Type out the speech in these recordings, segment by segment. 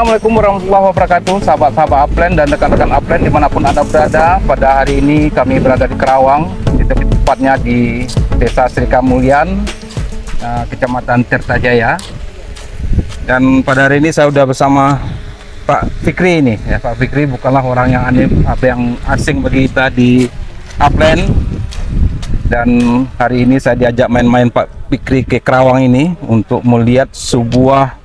Assalamualaikum warahmatullahi wabarakatuh, sahabat-sahabat Upland dan rekan-rekan Upland dimanapun Anda berada. Pada hari ini kami berada di Kerawang, tepatnya di Desa Sri Kamulyan, Kecamatan Tirtajaya. Dan pada hari ini saya sudah bersama Pak Fikri ini. Ya, Pak Fikri bukanlah orang yang yang asing bagi kita di Upland. Dan hari ini saya diajak main-main Pak Fikri ke Kerawang ini untuk melihat sebuah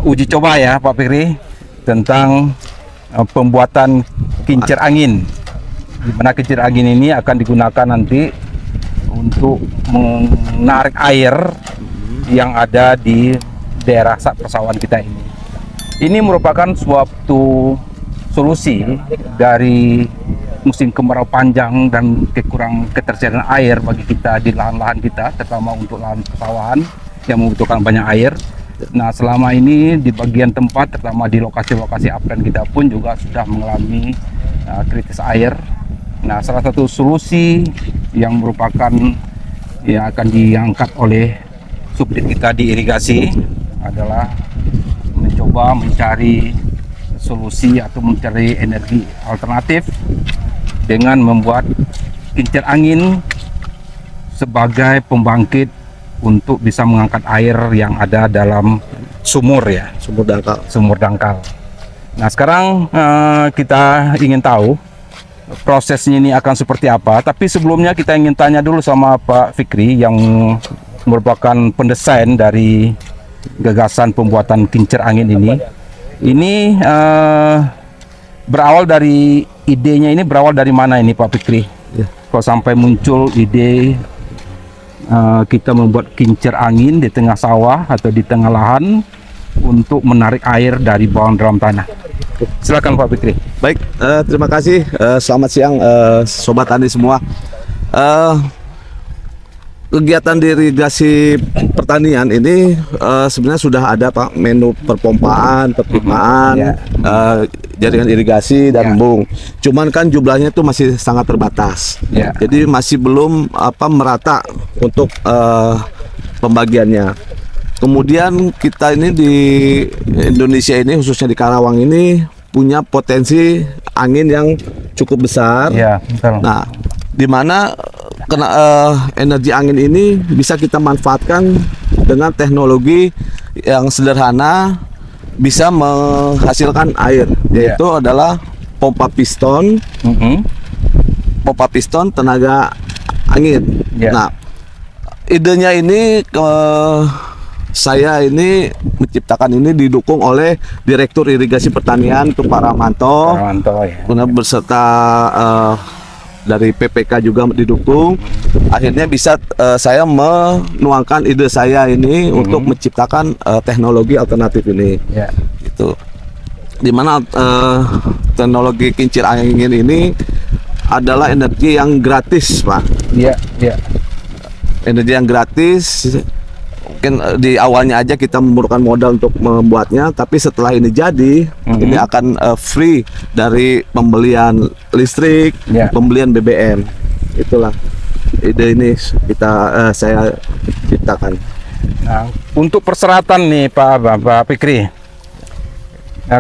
uji coba ya Pak Fikri tentang pembuatan kincir angin, di mana kincir angin ini akan digunakan nanti untuk menarik air yang ada di daerah persawahan kita ini. Ini merupakan suatu solusi dari musim kemarau panjang dan kekurangan ketersediaan air bagi kita di lahan-lahan kita, terutama untuk lahan persawahan yang membutuhkan banyak air. Nah, selama ini di bagian tempat, terutama di lokasi-lokasi Upland kita pun juga sudah mengalami kritis air. Nah, salah satu solusi yang merupakan yang akan diangkat oleh subdit kita di irigasi adalah mencoba mencari solusi atau mencari energi alternatif dengan membuat kincir angin sebagai pembangkit untuk bisa mengangkat air yang ada dalam sumur ya, sumur dangkal. Nah, sekarang kita ingin tahu prosesnya ini akan seperti apa, tapi sebelumnya kita ingin tanya dulu sama Pak Fikri yang merupakan pendesain dari gagasan pembuatan kincir angin ini. Ini berawal dari idenya, ini berawal dari mana ini Pak Fikri? Ya. Kalau sampai muncul ide kita membuat kincir angin di tengah sawah atau di tengah lahan untuk menarik air dari bawah dalam tanah. Silakan Pak Fikri. Baik, terima kasih. Selamat siang Sobat Tani semua. Kegiatan di irigasi pertanian ini sebenarnya sudah ada Pak, menu perpompaan, perpipaan, jaringan irigasi dan embung. Cuman kan jumlahnya itu masih sangat terbatas. Jadi masih belum merata untuk pembagiannya. Kemudian kita ini di Indonesia ini, khususnya di Karawang ini, punya potensi angin yang cukup besar. Nah, di mana energi angin ini bisa kita manfaatkan dengan teknologi yang sederhana, bisa menghasilkan air, yaitu adalah pompa piston, pompa piston tenaga angin. Nah, idenya ini saya ini menciptakan ini didukung oleh Direktur Irigasi Pertanian itu Pak Ramanto, berserta dari PPK juga didukung. Akhirnya bisa saya menuangkan ide saya ini untuk menciptakan teknologi alternatif ini. Itu dimana teknologi kincir angin ini adalah energi yang gratis, Pak. Energi yang gratis. Mungkin di awalnya aja kita memerlukan modal untuk membuatnya, tapi setelah ini jadi, ini akan free dari pembelian listrik, pembelian BBM. Itulah ide ini saya ciptakan. Nah, untuk persyaratan nih Pak Fikri,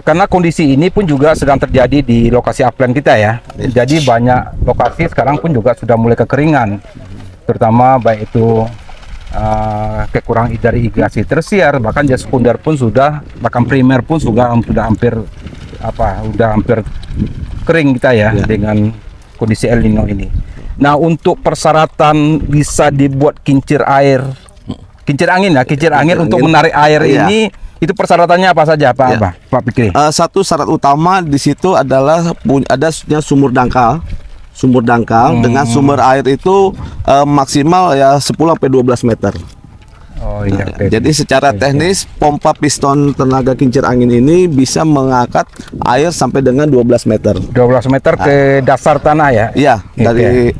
karena kondisi ini pun juga sedang terjadi di lokasi Upland kita ya. Jadi banyak lokasi sekarang pun juga sudah mulai kekeringan, terutama baik itu kekurangan dari irigasi tersier, bahkan jas sekunder pun sudah, bahkan primer pun sudah hampir kering kita ya, dengan kondisi El Nino ini. Nah, untuk persyaratan bisa dibuat kincir angin untuk menarik air ini, itu persyaratannya apa saja Pak Fikri? Satu syarat utama di situ adalah adanya sumur dangkal. Dengan sumber air itu maksimal ya 10-12 meter. Jadi secara teknis pompa piston tenaga kincir angin ini bisa mengangkat air sampai dengan 12 meter. 12 meter ke dasar tanah ya? Iya, dari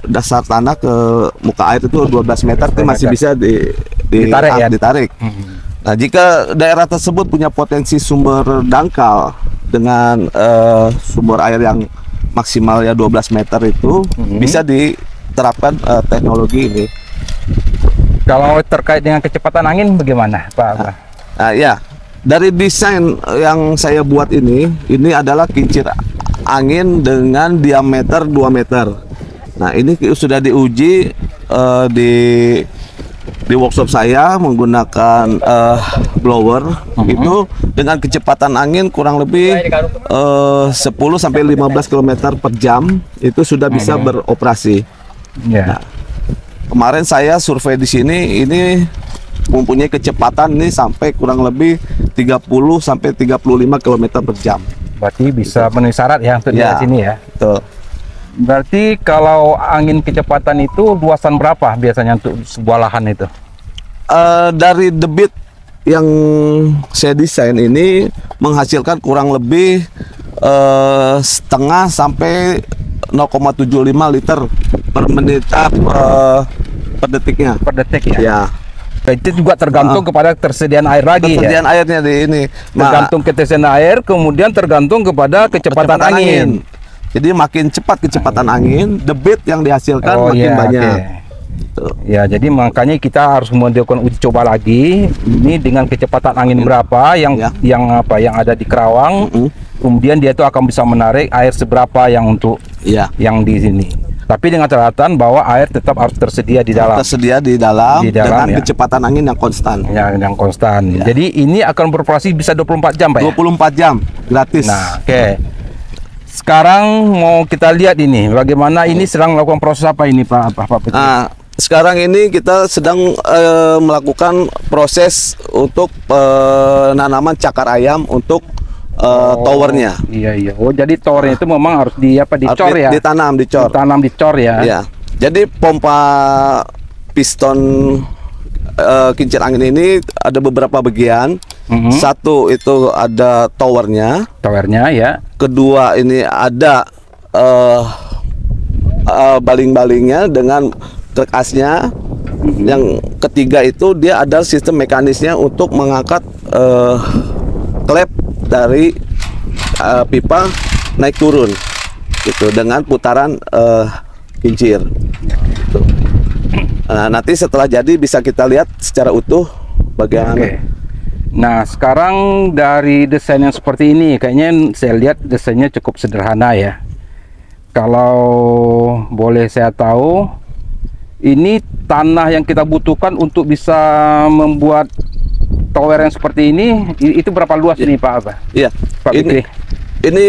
dasar tanah ke muka air itu 12 meter itu masih bisa ditarik. Nah, jika daerah tersebut punya potensi sumber dangkal dengan sumber air yang maksimal ya 12 meter itu, bisa diterapkan teknologi ini. Kalau terkait dengan kecepatan angin bagaimana Pak? Ya, Dari desain yang saya buat ini adalah kincir angin dengan diameter 2 meter. Nah, ini sudah diuji di workshop saya menggunakan blower itu dengan kecepatan angin kurang lebih 10 sampai 15 km per jam itu sudah bisa beroperasi. Nah, kemarin saya survei di sini ini mempunyai kecepatan ini sampai kurang lebih 30 sampai 35 km per jam. Berarti bisa memenuhi syarat ya untuk di sini ya. Betul. Berarti kalau angin kecepatan itu luasan berapa biasanya untuk sebuah lahan itu? Dari debit yang saya desain ini menghasilkan kurang lebih setengah sampai 0,75 liter per menit per detiknya. Per detik ya? Ya. Itu juga tergantung kepada tersediaan air lagi. Tersediaan airnya di ini. Tergantung ketersediaan air, kemudian tergantung kepada kecepatan angin. Jadi makin cepat kecepatan angin, debit yang dihasilkan makin banyak. Ya, jadi makanya kita harus melakukan uji coba lagi. Ini dengan kecepatan angin berapa yang ada di Kerawang. Kemudian dia itu akan bisa menarik air seberapa yang untuk yang di sini. Tapi dengan catatan bahwa air tetap harus tersedia di dalam. Tersedia di dalam dengan kecepatan angin yang konstan. Yang konstan. Jadi ini akan beroperasi bisa 24 jam, Pak. 24 jam gratis. Nah, sekarang mau kita lihat ini bagaimana ini sedang melakukan proses apa ini, Pak Petri? Nah, sekarang ini kita sedang melakukan proses untuk penanaman cakar ayam untuk towernya. Iya. Oh, jadi towernya itu memang harus dicor ya? Ditanam dicor ya. Iya. Jadi pompa piston kincir angin ini ada beberapa bagian. Satu itu ada towernya. Towernya ya. Kedua ini ada baling-balingnya dengan kerkasnya. Yang ketiga itu dia ada sistem mekanisnya untuk mengangkat klep dari pipa naik turun gitu dengan putaran kincir gitu. Nah, nanti setelah jadi bisa kita lihat secara utuh bagaimana. Nah, sekarang dari desain yang seperti ini kayaknya saya lihat desainnya cukup sederhana ya. Kalau boleh saya tahu, ini tanah yang kita butuhkan untuk bisa membuat tower yang seperti ini itu berapa luas ini, Pak? Iya. Pak Fikri. Ini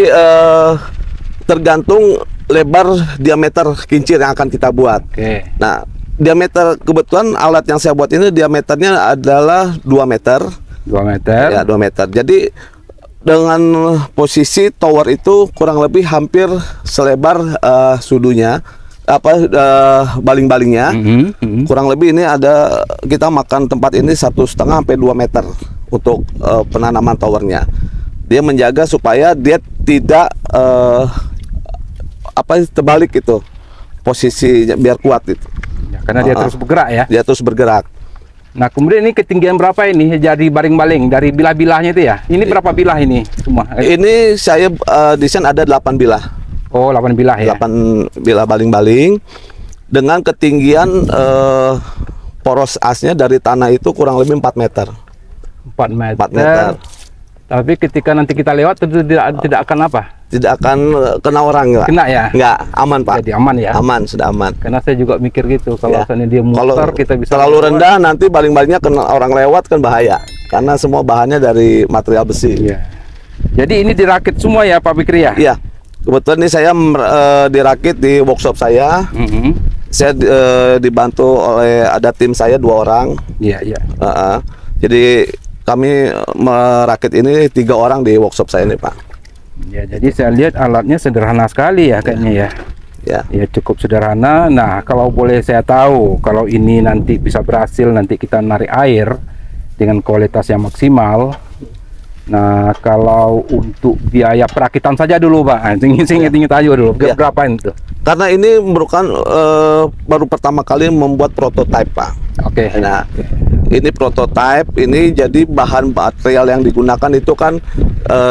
tergantung lebar diameter kincir yang akan kita buat. Nah, diameter kebetulan alat yang saya buat ini diameternya adalah 2 meter. 2 meter. Ya, 2 meter. Jadi dengan posisi tower itu kurang lebih hampir selebar sudunya baling-balingnya. Kurang lebih ini ada kita makan tempat ini 1,5 sampai 2 meter untuk penanaman towernya. Dia menjaga supaya dia tidak terbalik itu posisinya biar kuat itu. Ya, karena dia terus bergerak ya. Dia terus bergerak. Nah, kemudian ini ketinggian berapa ini jadi baling-baling dari bilah-bilahnya itu ya? Ini berapa bilah ini semua? Ini saya desain ada 8 bilah. Oh, 8 bilah ya. 8 bilah baling-baling dengan ketinggian poros asnya dari tanah itu kurang lebih 4 meter. 4 meter. Tapi ketika nanti kita lewat tentu tidak akan apa? Tidak akan kena orang enggak? Kena ya? Enggak, aman Pak. Jadi aman ya? Aman, sudah aman. Karena saya juga mikir gitu, kalau misalnya dia muter kita bisa terlalu rendah nanti baling-balingnya kena orang lewat kan bahaya. Karena semua bahannya dari material besi. Iya. Jadi ini dirakit semua ya Pak Fikri ya? Iya. Kebetulan ini saya dirakit di workshop saya. Saya dibantu oleh ada tim saya 2 orang. Iya. Jadi kami merakit ini 3 orang di workshop saya ini Pak. Ya, jadi saya lihat alatnya sederhana sekali ya kayaknya ya. Ya cukup sederhana. Nah, kalau boleh saya tahu, kalau ini nanti bisa berhasil, nanti kita narik air dengan kualitas yang maksimal. Nah, kalau untuk biaya perakitan saja dulu Pak, ingat aja dulu, berapa itu? Karena ini merupakan baru pertama kali membuat prototipe Pak. Nah, ini prototipe, ini jadi bahan material yang digunakan itu kan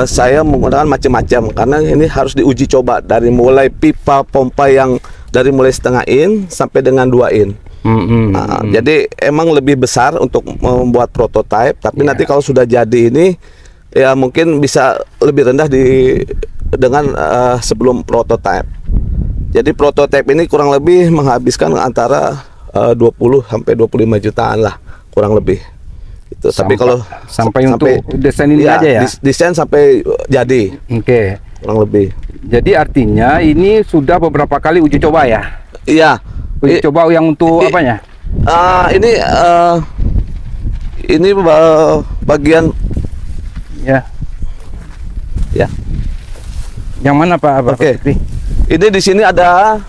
saya menggunakan macam-macam karena ini harus diuji coba dari mulai pipa pompa yang dari mulai setengah in sampai dengan 2 in. Jadi emang lebih besar untuk membuat prototipe, tapi nanti kalau sudah jadi ini ya mungkin bisa lebih rendah dengan sebelum prototype. Jadi prototype ini kurang lebih menghabiskan antara 20 sampai 25 jutaan lah kurang lebih. Itu. Tapi kalau sampai untuk desain ini ya, aja ya. Desain sampai jadi. Oke. Kurang lebih. Jadi artinya ini sudah beberapa kali uji coba ya? Iya. Uji coba yang untuk apanya? Ini bagian ya. Ya. Yang mana Pak? Oke. Ini di sini ada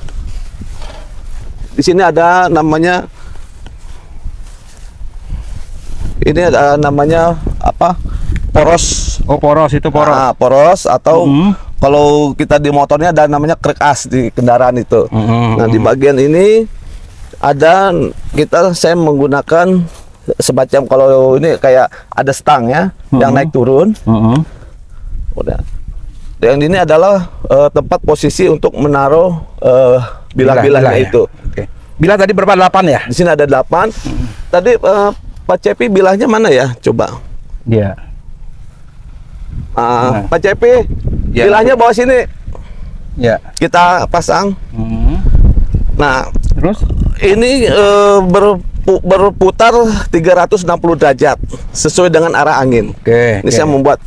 namanya. Ini ada namanya apa? Poros. Oh, poros itu poros. Nah, poros atau kalau kita di motornya ada namanya krek as di kendaraan itu. Nah, di bagian ini saya menggunakan semacam, kalau ini kayak ada stang ya yang naik turun. Udah. Yang ini adalah tempat posisi untuk menaruh bilah-bilahnya itu. Oke. Bilah tadi berapa? 8 ya? Di sini ada 8. Tadi Pak Cepi bilahnya mana ya? Coba. Iya. Pak Cepi, ya, bilahnya bawa sini. Ya. Kita pasang. Nah, terus ini berputar 360 derajat sesuai dengan arah angin. Oke. Ini saya membuat.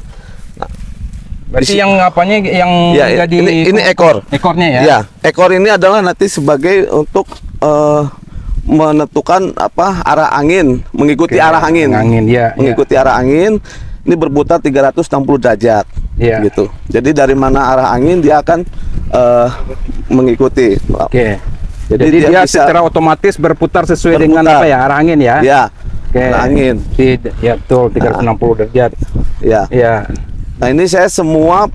Berarti yang apanya yang ya, jadi ini ekor. Ekornya ya? Ya, ekor ini adalah nanti sebagai untuk menentukan arah angin, mengikuti arah angin. Ya. Mengikuti arah angin. Ini berputar 360 derajat. Ya. Gitu. Jadi dari mana arah angin dia akan mengikuti. Oke. Jadi dia bisa secara otomatis berputar sesuai dengan apa ya? Arah angin ya? Ya. Oke. Arah angin. Ya, betul, 360 derajat. Ya. Ya. Nah, ini saya semua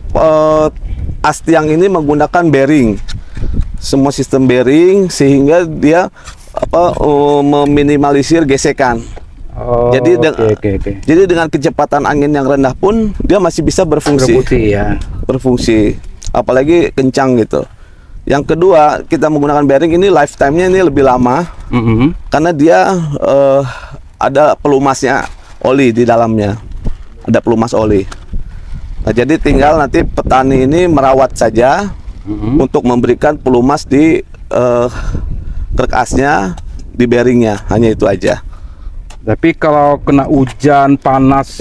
as tiang ini menggunakan bearing, semua sistem bearing sehingga dia meminimalisir gesekan. Oh, jadi dengan kecepatan angin yang rendah pun dia masih bisa berfungsi. Berfungsi, apalagi kencang gitu. Yang kedua, kita menggunakan bearing ini lifetime-nya ini lebih lama karena dia ada pelumasnya oli di dalamnya, ada pelumas oli. Nah, jadi tinggal nanti petani ini merawat saja untuk memberikan pelumas di krek asnya, di bearingnya, hanya itu aja. Tapi kalau kena hujan panas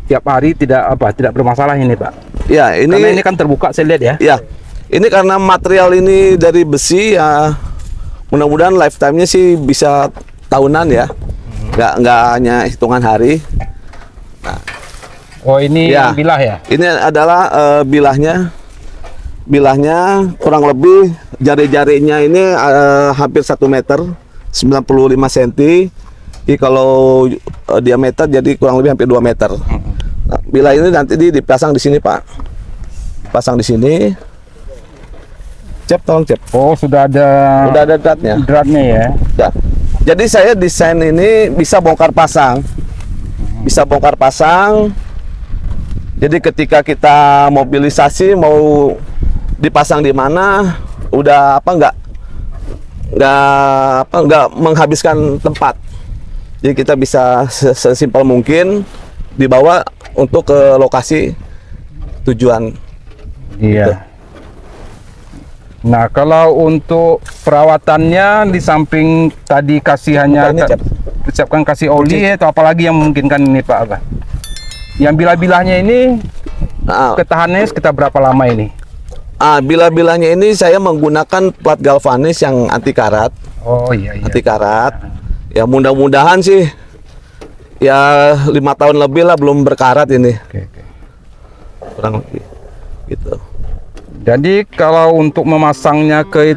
tiap hari tidak bermasalah ini Pak? Ya, karena ini kan terbuka saya lihat ya. Ya, ini karena material ini dari besi ya, mudah-mudahan lifetime-nya sih bisa tahunan ya, nggak hanya hitungan hari. Nah, oh, ini ya, bilah ya? Ini adalah bilahnya. Bilahnya kurang lebih jari-jarinya ini hampir 1 meter, 95 cm. Jadi kalau diameter jadi kurang lebih hampir 2 meter. Nah, bilah ini nanti dipasang di sini Pak. Pasang di sini. Cep, tolong Cep. Oh, sudah ada dratnya. Dratnya ya. Ya. Jadi saya desain ini bisa bongkar pasang. Bisa bongkar pasang. Jadi ketika kita mobilisasi mau dipasang di mana, udah nggak menghabiskan tempat. Jadi kita bisa sesimpel mungkin dibawa untuk ke lokasi tujuan. Iya. Gitu. Nah, kalau untuk perawatannya di samping tadi kasih hanya siapkan kasih oli atau apalagi yang memungkinkan ini Pak Abah? Yang bilah-bilahnya ini ketahanannya sekitar berapa lama ini? Bilah-bilahnya ini saya menggunakan plat galvanis yang anti karat. Oh iya. Anti karat. Ya mudah-mudahan sih ya 5 tahun lebih lah belum berkarat ini. Oke. Kurang lebih gitu. Jadi kalau untuk memasangnya ke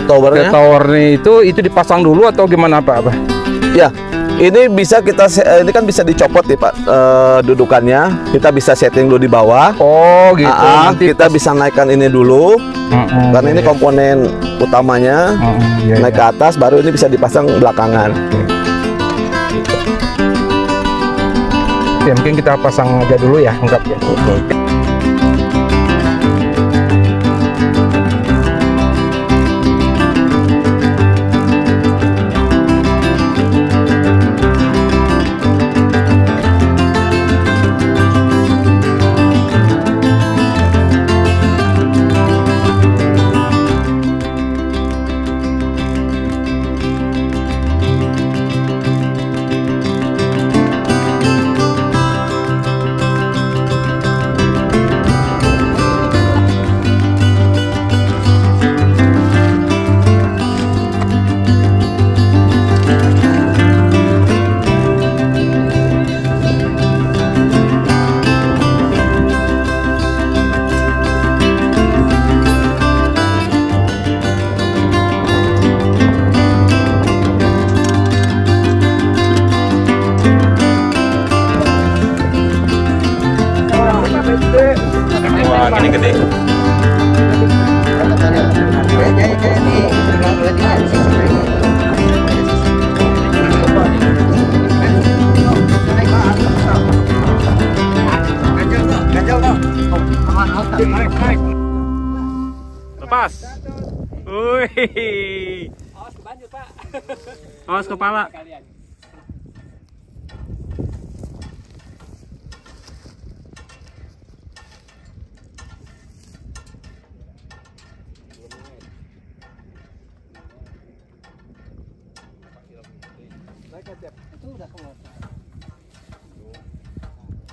Towernya? Ke towernya itu dipasang dulu atau gimana Pak? Ya, ini bisa ini kan bisa dicopot nih Pak, dudukannya. Kita bisa setting dulu di bawah. Oh gitu. Nanti kita bisa naikkan ini dulu, karena ini komponen utamanya. Naik ke atas, baru ini bisa dipasang belakangan. Oke, mungkin kita pasang aja dulu ya, enggak ya. lepas. Wih. Awas ke banjir, Pak. Awas kepala.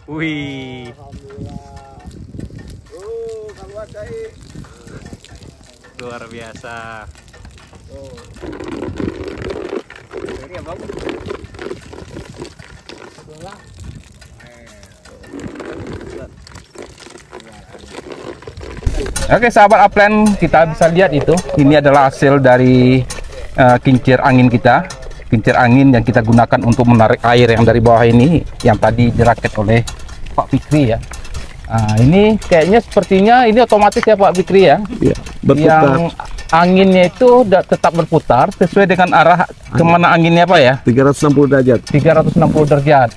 Wih. Luar biasa. Oke sahabat upland, kita bisa lihat itu. Ini adalah hasil dari kincir angin kita. Kincir angin yang kita gunakan untuk menarik air yang dari bawah ini, yang tadi dirakit oleh Pak Fikri ya. Ini kayaknya sepertinya ini otomatis ya Pak Fikri ya. Iya, berputar. Yang anginnya itu tetap berputar sesuai dengan arah kemana anginnya Pak ya. 360 derajat. 360 derajat.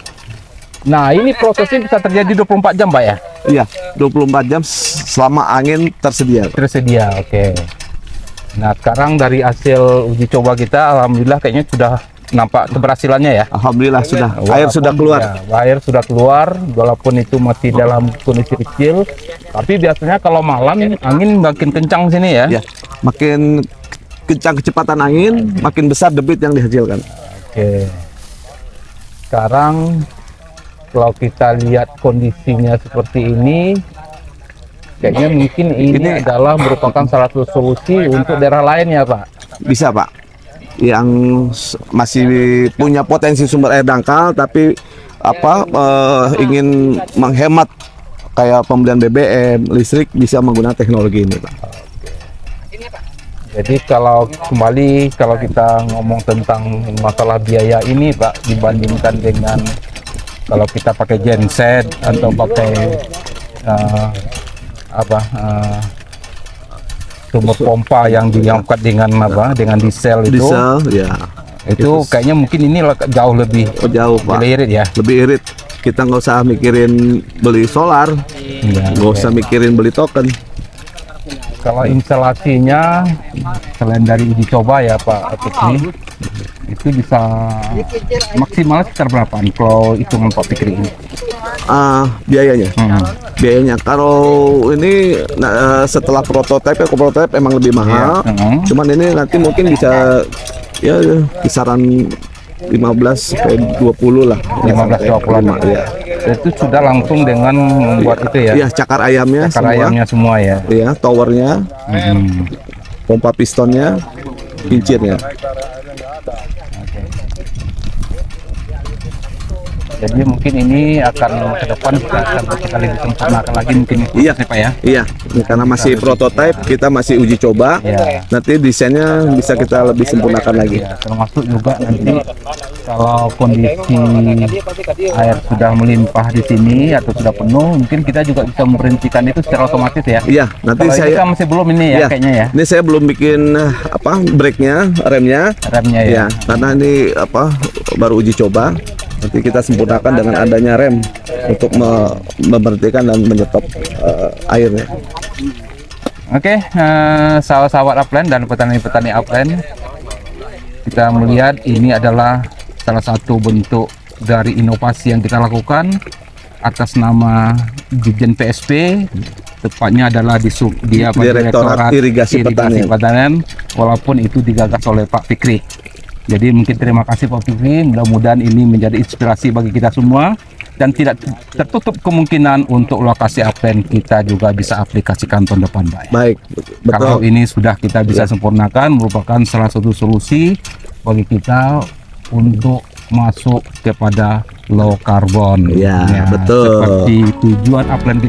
Nah ini prosesnya bisa terjadi 24 jam Pak ya? Iya, 24 jam selama angin tersedia. Tersedia, oke. Nah sekarang dari hasil uji coba kita, alhamdulillah kayaknya sudah nampak keberhasilannya ya. Alhamdulillah sudah, Walaupun air sudah keluar. Ya, air sudah keluar, walaupun itu masih dalam kondisi kecil. Tapi biasanya kalau malam angin makin kencang sini ya. Ya, makin kencang kecepatan angin, makin besar debit yang dihasilkan. Oke. Sekarang kalau kita lihat kondisinya seperti ini, kayaknya mungkin ini adalah merupakan salah satu solusi untuk daerah lain ya Pak. Bisa Pak, yang masih punya potensi sumber air dangkal tapi ingin menghemat kayak pembelian BBM, listrik, bisa menggunakan teknologi ini Pak. Jadi kalau kita ngomong tentang masalah biaya ini Pak, dibandingkan dengan kalau kita pakai genset atau pakai sumber pompa yang diangkat dengan diesel itu. Diesel, ya. Itu kayaknya mungkin ini jauh lebih Pak. irit ya. Lebih irit. Kita nggak usah mikirin beli solar, nggak usah mikirin beli token. Kalau instalasinya selain dari uji coba ya Pak Fikri, itu bisa maksimal sekitar berapa kalau hitungan Pak Fikri ini? Biayanya kalau ini setelah prototipe emang lebih mahal. Cuman ini nanti mungkin bisa ya kisaran 15 sampai 20 lah. 15-20 ya. Itu sudah langsung dengan membuat itu ya. Iya, cakar ayamnya semua ya. Iya, towernya, pompa pistonnya, kincirnya. Jadi mungkin ini akan ke depan kita akan lebih sempurnakan lagi mungkin. Iya Pak ya. Iya, karena masih prototipe, kita masih uji coba. Ya. Nanti desainnya bisa kita lebih sempurnakan lagi. Ya, termasuk juga nanti kalau kondisi air sudah melimpah di sini atau sudah penuh, mungkin kita juga bisa memberhentikan itu secara otomatis ya. Iya, nanti kalau saya masih belum ini ya, kayaknya ya. Ini saya belum bikin brake-nya, remnya ya. Karena ini baru uji coba. Nanti kita sempurnakan dengan adanya rem untuk memberhentikan dan menyetop airnya. Oke, sahabat-sahabat upland dan petani-petani upland, kita melihat ini adalah salah satu bentuk dari inovasi yang kita lakukan atas nama Dirjen PSP, tepatnya adalah di Direktorat Irigasi Pertanian, walaupun itu digagas oleh Pak Fikri. Jadi mungkin terima kasih Pak Fikri, mudah-mudahan ini menjadi inspirasi bagi kita semua dan tidak tertutup kemungkinan untuk lokasi upland kita juga bisa aplikasikan tahun depan Pak. Baik, betul. Kalau ini sudah kita bisa sempurnakan, merupakan salah satu solusi bagi kita untuk masuk kepada low carbon. Ya, betul. Seperti tujuan upland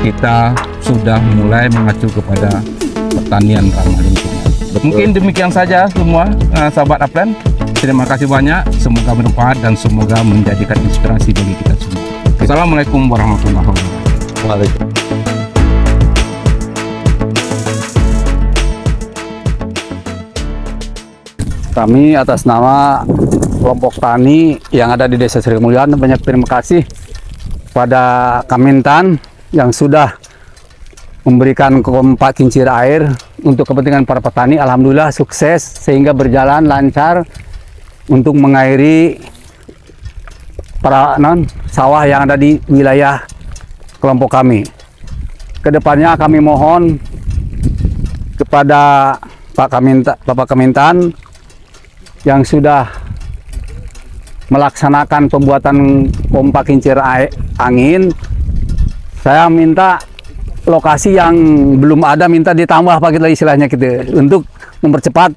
kita sudah mulai mengacu kepada pertanian ramah lingkungan. Mungkin demikian saja semua sahabat upland. Terima kasih banyak, semoga bermanfaat dan semoga menjadikan inspirasi bagi kita semua. Assalamualaikum warahmatullahi wabarakatuh. Waalaikumsalam. Kami atas nama kelompok tani yang ada di Desa Sri Kemuliaan banyak terima kasih pada Kementan yang sudah memberikan pompa kincir air untuk kepentingan para petani. Alhamdulillah sukses sehingga berjalan lancar untuk mengairi para sawah yang ada di wilayah kelompok kami. Kedepannya kami mohon kepada Bapak Kementan yang sudah melaksanakan pembuatan pompa kincir angin, saya minta lokasi yang belum ada minta ditambah Pak, kita istilahnya gitu, untuk mempercepat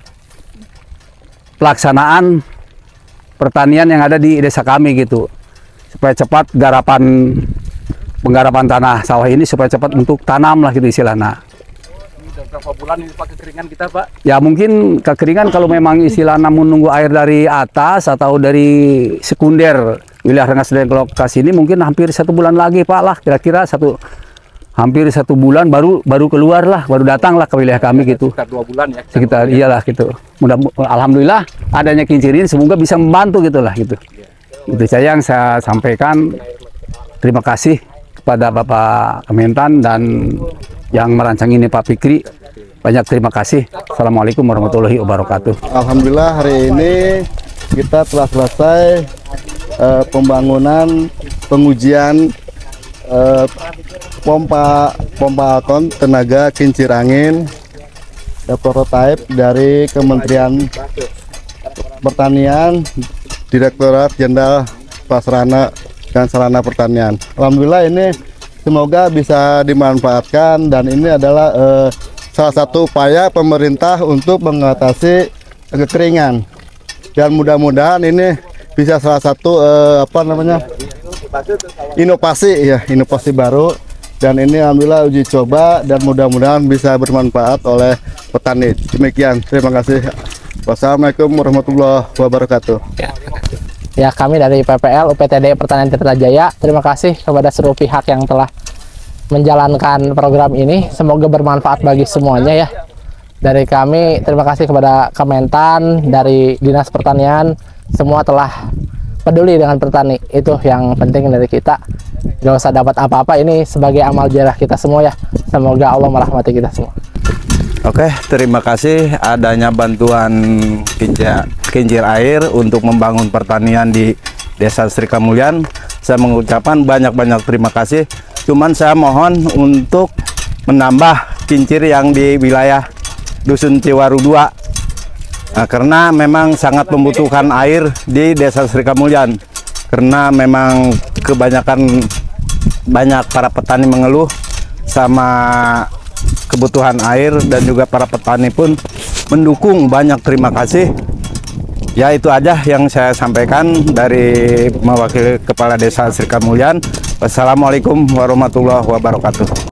pelaksanaan pertanian yang ada di desa kami gitu, supaya cepat penggarapan tanah sawah ini supaya cepat untuk tanam lah gitu istilahnya. Berapa bulan ini Pak kekeringan kita, Pak? Ya mungkin kekeringan kalau memang istilahnya menunggu air dari atas atau dari sekunder wilayah Rengas dan lokasi ini mungkin hampir 1 bulan lagi Pak lah, kira-kira hampir 1 bulan baru keluar lah, baru datang lah ke wilayah kami gitu. Sekitar 2 bulan ya. Sekitar iyalah gitu. Alhamdulillah adanya kincir ini semoga bisa membantu gitulah gitu. Itu saja yang saya sampaikan. Terima kasih kepada Bapak Kementan dan yang merancang ini Pak Fikri. Banyak terima kasih. Assalamualaikum warahmatullahi wabarakatuh. Alhamdulillah hari ini kita telah selesai pembangunan pengujian pompa alkon tenaga kincir angin prototipe dari Kementerian Pertanian, Direktorat Jenderal Prasarana dan Sarana Pertanian. Alhamdulillah ini semoga bisa dimanfaatkan dan ini adalah salah satu upaya pemerintah untuk mengatasi kekeringan dan mudah-mudahan ini bisa salah satu inovasi baru dan ini alhamdulillah uji coba dan mudah-mudahan bisa bermanfaat oleh petani. Demikian, terima kasih. Wassalamualaikum warahmatullahi wabarakatuh. Ya, kami dari PPL UPTD Pertanian Tirta Jaya terima kasih kepada seluruh pihak yang telah menjalankan program ini. Semoga bermanfaat bagi semuanya ya. Dari kami terima kasih kepada Kementan, dari Dinas Pertanian, semua telah peduli dengan petani. Itu yang penting dari kita. Gak usah dapat apa-apa, ini sebagai amal jarah kita semua ya. Semoga Allah merahmati kita semua. Oke, terima kasih adanya bantuan kincir air untuk membangun pertanian di Desa Sri Kamulyan. Saya mengucapkan banyak-banyak terima kasih. Cuman saya mohon untuk menambah kincir yang di wilayah Dusun Ciwaru 2. Nah, karena memang sangat membutuhkan air di Desa Sri Kamulyan. Karena memang banyak para petani mengeluh sama kebutuhan air dan juga para petani pun mendukung. Banyak terima kasih. Ya, itu aja yang saya sampaikan dari mewakili Kepala Desa Sri Kamulyan. Wassalamualaikum warahmatullahi wabarakatuh.